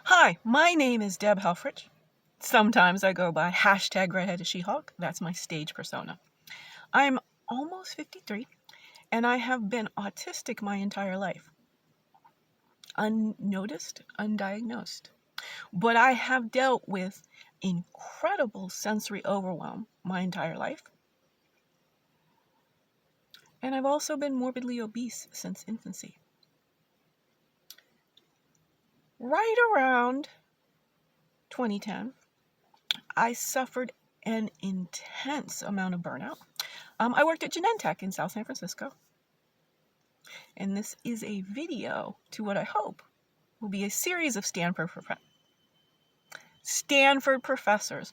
Hi, my name is Deb Helfrich. Sometimes I go by hashtag redheaded She-Hulk. That's my stage persona. I'm almost 53 and I have been autistic my entire life. Unnoticed, undiagnosed. But I have dealt with incredible sensory overwhelm my entire life. And I've also been morbidly obese since infancy. Right around 2010, I suffered an intense amount of burnout. I worked at Genentech in South San Francisco. And this is a video to what I hope will be a series of Stanford professors.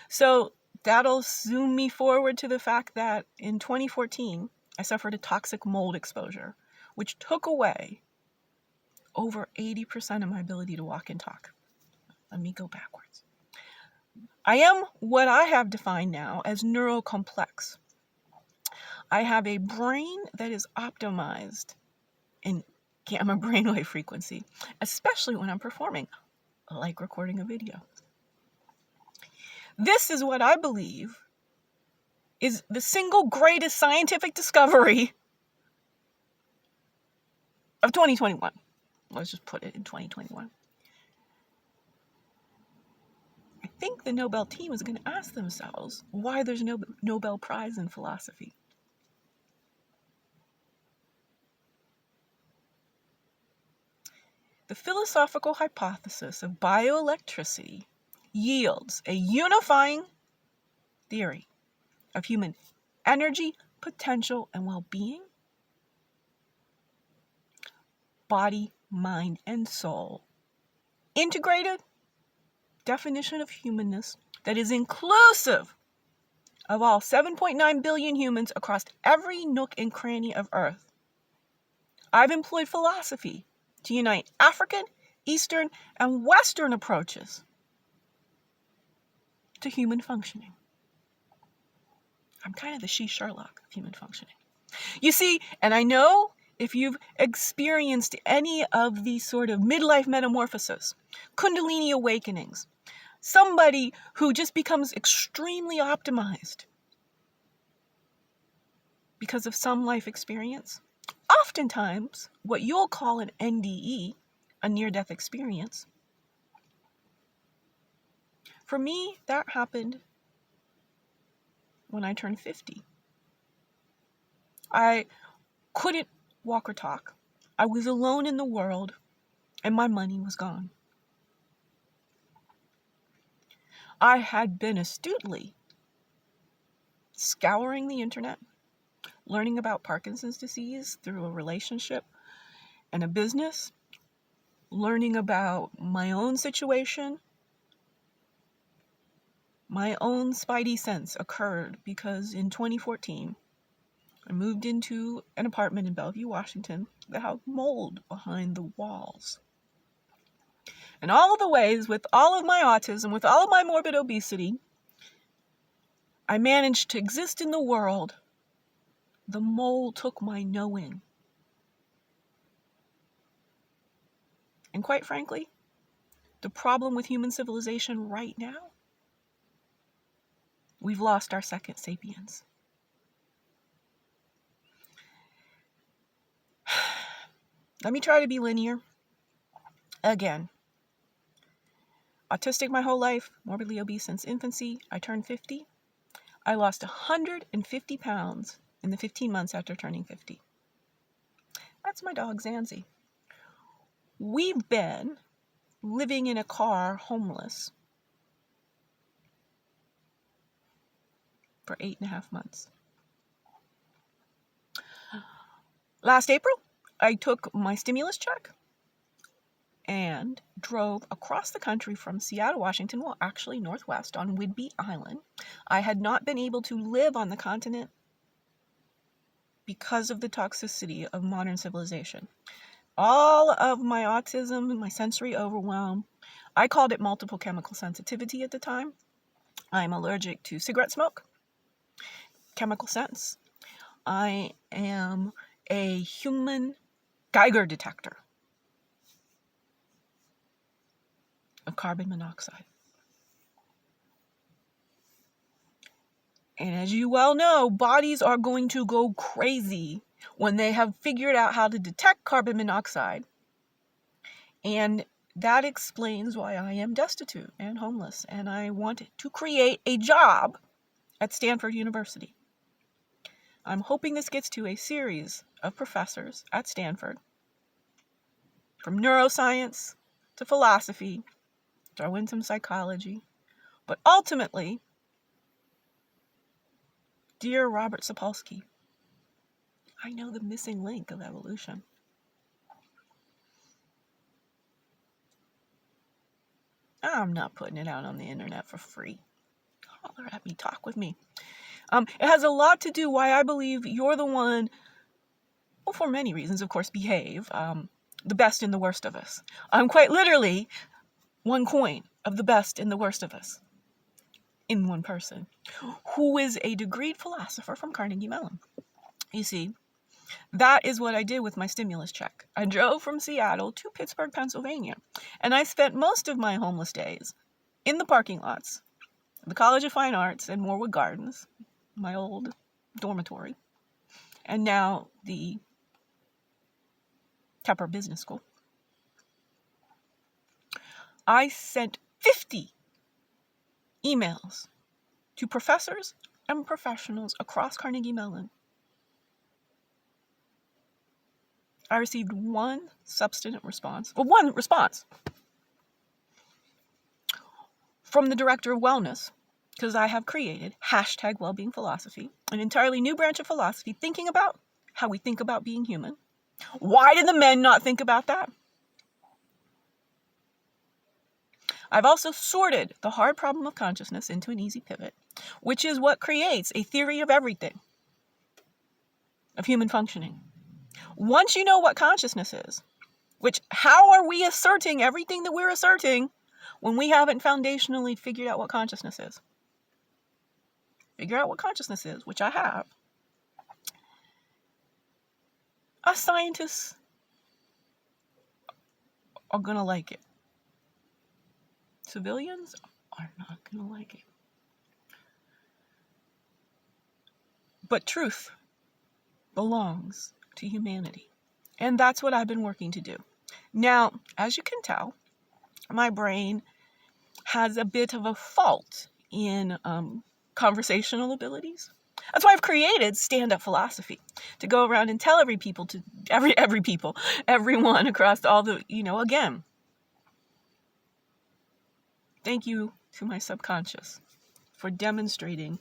So that'll zoom me forward to the fact that in 2014, I suffered a toxic mold exposure, which took away over 80% of my ability to walk and talk. Let me go backwards. I am what I have defined now as neurocomplex. I have a brain that is optimized in gamma brainwave frequency, especially when I'm performing, like recording a video. This is what I believe is the single greatest scientific discovery of 2021. Let's just put it in 2021. I think the Nobel team is going to ask themselves why there's no Nobel Prize in philosophy. The philosophical hypothesis of bioelectricity yields a unifying theory of human energy, potential, and well-being, body, mind, and soul. Integrative definition of humanness that is inclusive of all 7.9 billion humans across every nook and cranny of Earth. I've employed philosophy to unite African, Eastern, and Western approaches to human functioning. I'm kind of the Sherlock of human functioning. You see, and I know if you've experienced any of these sort of midlife metamorphoses, Kundalini awakenings, somebody who just becomes extremely optimized because of some life experience, oftentimes what you'll call an NDE, a near-death experience. For me, that happened when I turned 50. I couldn't walk or talk. I was alone in the world, and my money was gone. I had been astutely scouring the internet, learning about Parkinson's disease through a relationship and a business, learning about my own situation. My own spidey sense occurred because in 2014, I moved into an apartment in Bellevue, Washington that had mold behind the walls. And all of the ways, with all of my autism, with all of my morbid obesity, I managed to exist in the world. The mold took my knowing. And quite frankly, the problem with human civilization right now, we've lost our second sapiens. Let me try to be linear. Again, autistic my whole life, morbidly obese since infancy. I turned 50. I lost 150 pounds in the 15 months after turning 50. That's my dog, Zanzi. We've been living in a car, homeless, for 8.5 months. Last April, I took my stimulus check and drove across the country from Seattle, Washington, well, actually northwest on Whidbey Island. I had not been able to live on the continent because of the toxicity of modern civilization. All of my autism, my sensory overwhelm, I called it multiple chemical sensitivity at the time. I'm allergic to cigarette smoke, chemical sense. I am a human Geiger detector. of carbon monoxide. And as you well know, bodies are going to go crazy when they have figured out how to detect carbon monoxide. And that explains why I am destitute and homeless, and I want to create a job at Stanford University. I'm hoping this gets to a series of professors at Stanford, from neuroscience to philosophy, throw in some psychology, but ultimately, dear Robert Sapolsky, I know the missing link of evolution. I'm not putting it out on the internet for free. Holler at me, talk with me. It has a lot to do why I believe you're the one, well, for many reasons, of course, behave, the best and the worst of us. I'm quite literally one coin of the best and the worst of us in one person, who is a degreed philosopher from Carnegie Mellon. You see, that is what I did with my stimulus check. I drove from Seattle to Pittsburgh, Pennsylvania, and I spent most of my homeless days in the parking lots of the College of Fine Arts and Moorwood Gardens, my old dormitory, and now the Tepper Business School. I sent 50 emails to professors and professionals across Carnegie Mellon. I received one substantive response, one response from the director of wellness, because I have created #Wellbeing Philosophy, an entirely new branch of philosophy thinking about how we think about being human. Why did the men not think about that? I've also sorted the hard problem of consciousness into an easy pivot, which is what creates a theory of everything, of human functioning. Once you know what consciousness is, which, how are we asserting everything that we're asserting when we haven't foundationally figured out what consciousness is? Figure out what consciousness is, which I have. Us scientists are going to like it. Civilians are not going to like it. But truth belongs to humanity. And that's what I've been working to do. Now, as you can tell, my brain has a bit of a fault in conversational abilities. That's why I've created stand-up philosophy, to go around and tell everyone across all the, again, thank you to my subconscious for demonstrating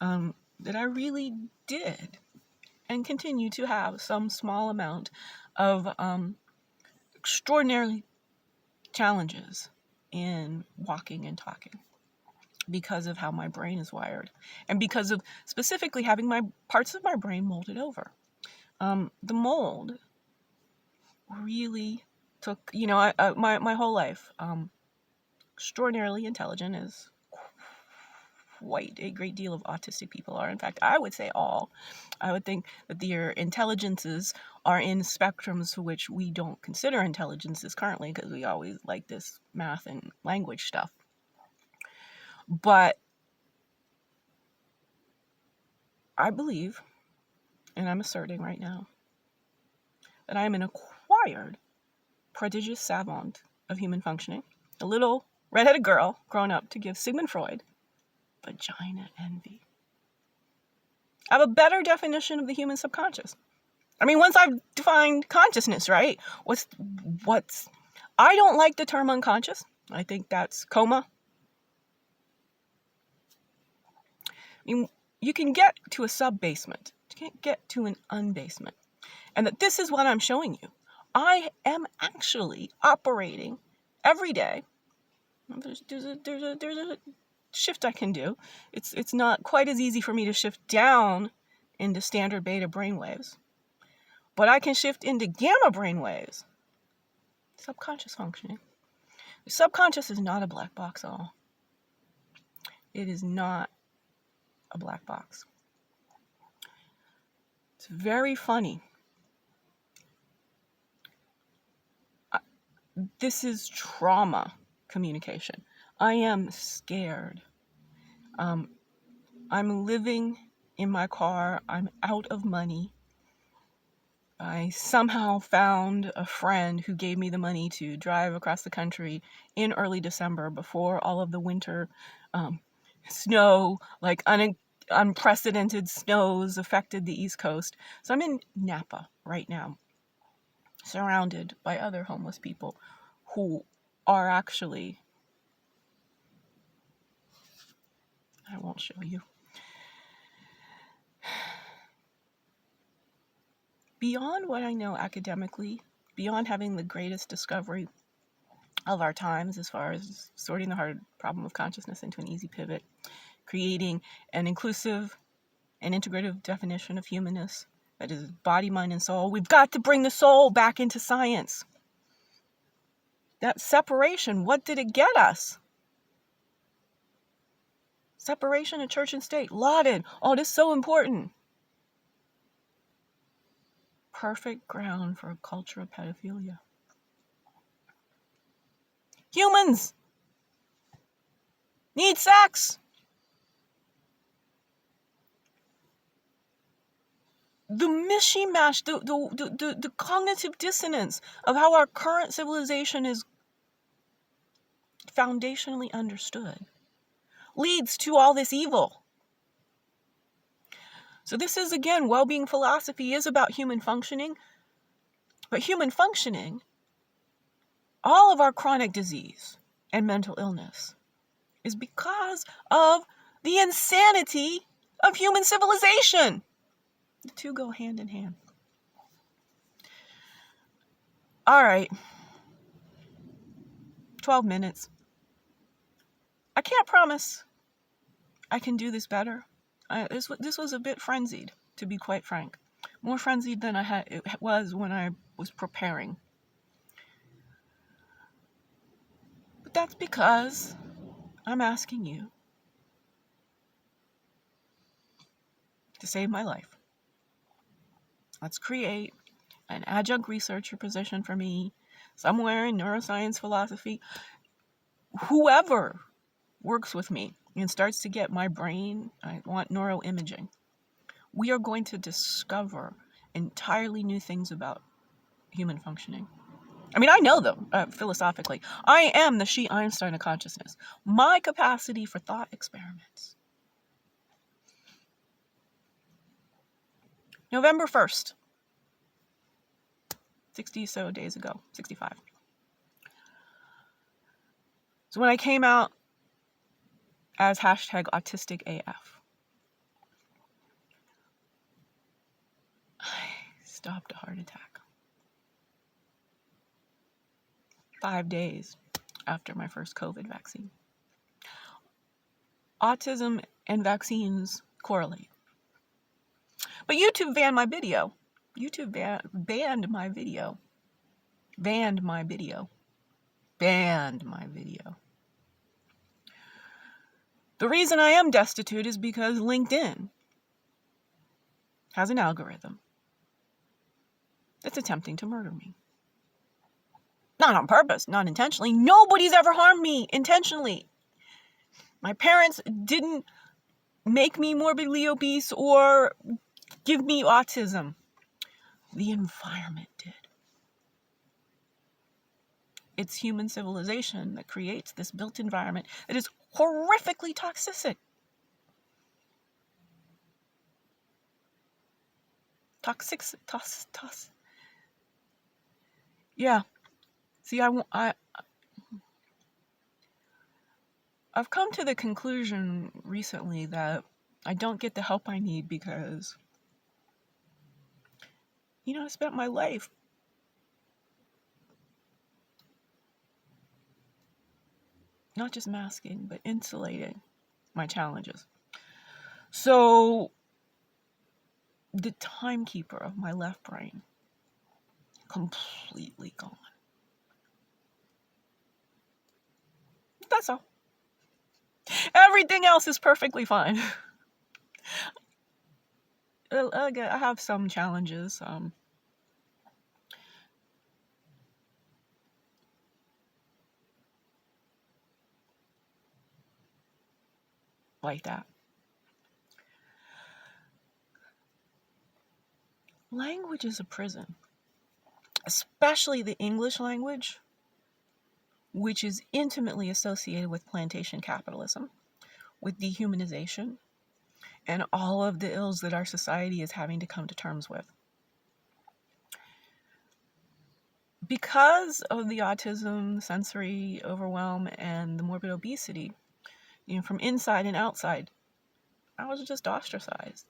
that I really did and continue to have some small amount of extraordinary challenges in walking and talking because of how my brain is wired and because of specifically having my parts of my brain molded over. The mold really took, my whole life, extraordinarily intelligent, as quite a great deal of autistic people are. In fact, I would say all. I would think that their intelligences are in spectrums which we don't consider intelligences currently, because we always like this math and language stuff. But I believe, and I'm asserting right now, that I am an acquired prodigious savant of human functioning, a little redheaded girl grown up to give Sigmund Freud vagina envy. I have a better definition of the human subconscious. I mean, once I've defined consciousness, right? I don't like the term unconscious. I think that's coma. I mean, you can get to a sub-basement. You can't get to an unbasement. And that this is what I'm showing you. I am actually operating every day. There's a shift I can do. It's not quite as easy for me to shift down into standard beta brainwaves, but I can shift into gamma brainwaves. Subconscious functioning. The subconscious is not a black box at all. It is not a black box. It's very funny. This is trauma communication. I am scared. I'm living in my car. I'm out of money. I somehow found a friend who gave me the money to drive across the country in early December before all of the winter snow, like unprecedented snows affected the East Coast. So I'm in Napa right now, surrounded by other homeless people who are actually, I won't show you. Beyond what I know academically, beyond having the greatest discovery of our times as far as sorting the hard problem of consciousness into an easy pivot, creating an inclusive and integrative definition of humanness that is body, mind, and soul, we've got to bring the soul back into science. That separation, what did it get us? Separation of church and state, lauded. Oh, this is so important. Perfect ground for a culture of pedophilia. Humans need sex. The mishmash, the cognitive dissonance of how our current civilization is foundationally understood leads to all this evil. So this is, again, well-being philosophy is about human functioning. But human functioning, all of our chronic disease and mental illness is because of the insanity of human civilization. The two go hand in hand. All right. 12 minutes. I can't promise I can do this better. This was a bit frenzied, to be quite frank. More frenzied than it was when I was preparing. But that's because I'm asking you to save my life. Let's create an adjunct researcher position for me somewhere in neuroscience, philosophy. Whoever works with me and starts to get my brain, I want neuroimaging. We are going to discover entirely new things about human functioning. I mean, I know them philosophically. I am the she Einstein of consciousness. My capacity for thought experiments. November 1st, 60 so days ago, 65. So when I came out as #autisticAF, I stopped a heart attack 5 days after my first COVID vaccine. Autism and vaccines correlate. But YouTube banned my video. YouTube banned my video. Banned my video. Banned my video. The reason I am destitute is because LinkedIn has an algorithm that's attempting to murder me. Not on purpose, not intentionally. Nobody's ever harmed me intentionally. My parents didn't make me morbidly obese or give me autism. The environment did. It's human civilization that creates this built environment that is horrifically toxic. Yeah. See, I've come to the conclusion recently that I don't get the help I need because, I spent my life not just masking, but insulating my challenges. So the timekeeper of my left brain, completely gone. That's all. Everything else is perfectly fine. I have some challenges. like that. Language is a prison, especially the English language, which is intimately associated with plantation capitalism, with dehumanization, and all of the ills that our society is having to come to terms with. Because of the autism, sensory overwhelm, and the morbid obesity, from inside and outside, I was just ostracized.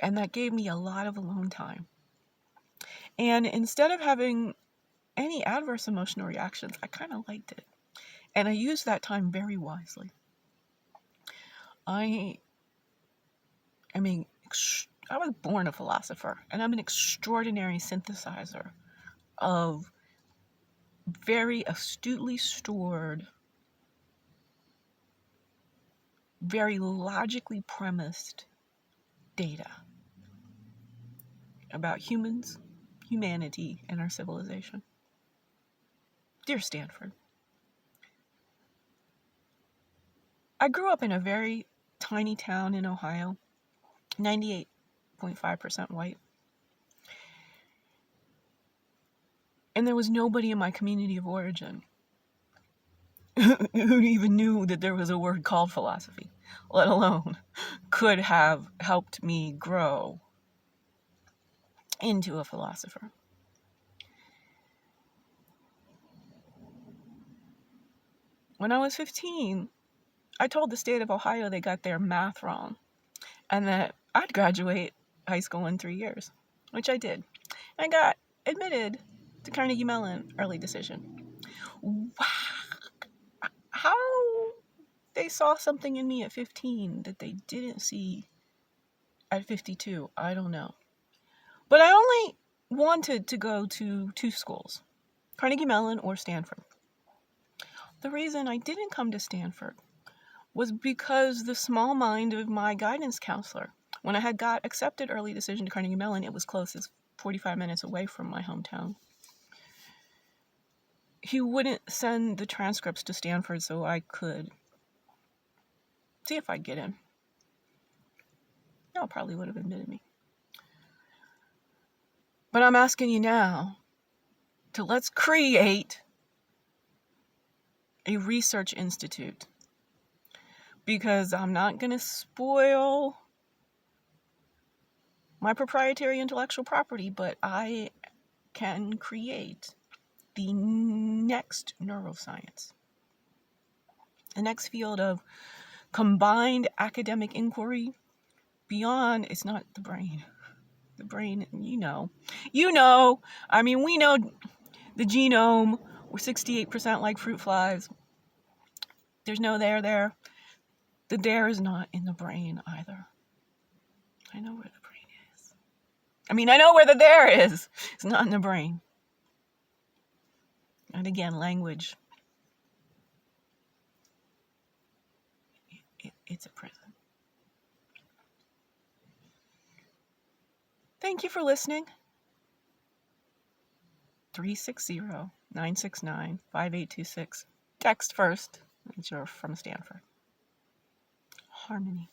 And that gave me a lot of alone time. And instead of having any adverse emotional reactions, I kind of liked it. And I used that time very wisely. I was born a philosopher, and I'm an extraordinary synthesizer of very astutely stored, very logically premised data about humans, humanity, and our civilization. Dear Stanford, I grew up in a very tiny town in Ohio, 98.5% white. And there was nobody in my community of origin who even knew that there was a word called philosophy, let alone could have helped me grow into a philosopher. When I was 15, I told the state of Ohio they got their math wrong and that I'd graduate high school in 3 years, which I did. I got admitted to Carnegie Mellon early decision. Wow. How they saw something in me at 15 that they didn't see at 52, I don't know. But I only wanted to go to 2 schools, Carnegie Mellon or Stanford. The reason I didn't come to Stanford was because the small mind of my guidance counselor, when I had got accepted early decision to Carnegie Mellon, it was close, it's 45 minutes away from my hometown. He wouldn't send the transcripts to Stanford so I could see if I'd get in. No, probably would have admitted me. But I'm asking you now to let's create a research institute, because I'm not going to spoil my proprietary intellectual property, but I can create the next neuroscience, the next field of combined academic inquiry beyond, it's not the brain. The brain, we know, we know the genome, we're 68% like fruit flies. There's no there. The there is not in the brain either. I know where the brain is. I know where the there is. It's not in the brain. And again, language. It's a prison. Thank you for listening. 360-969-5826. Text first, that you're from Stanford. Harmony.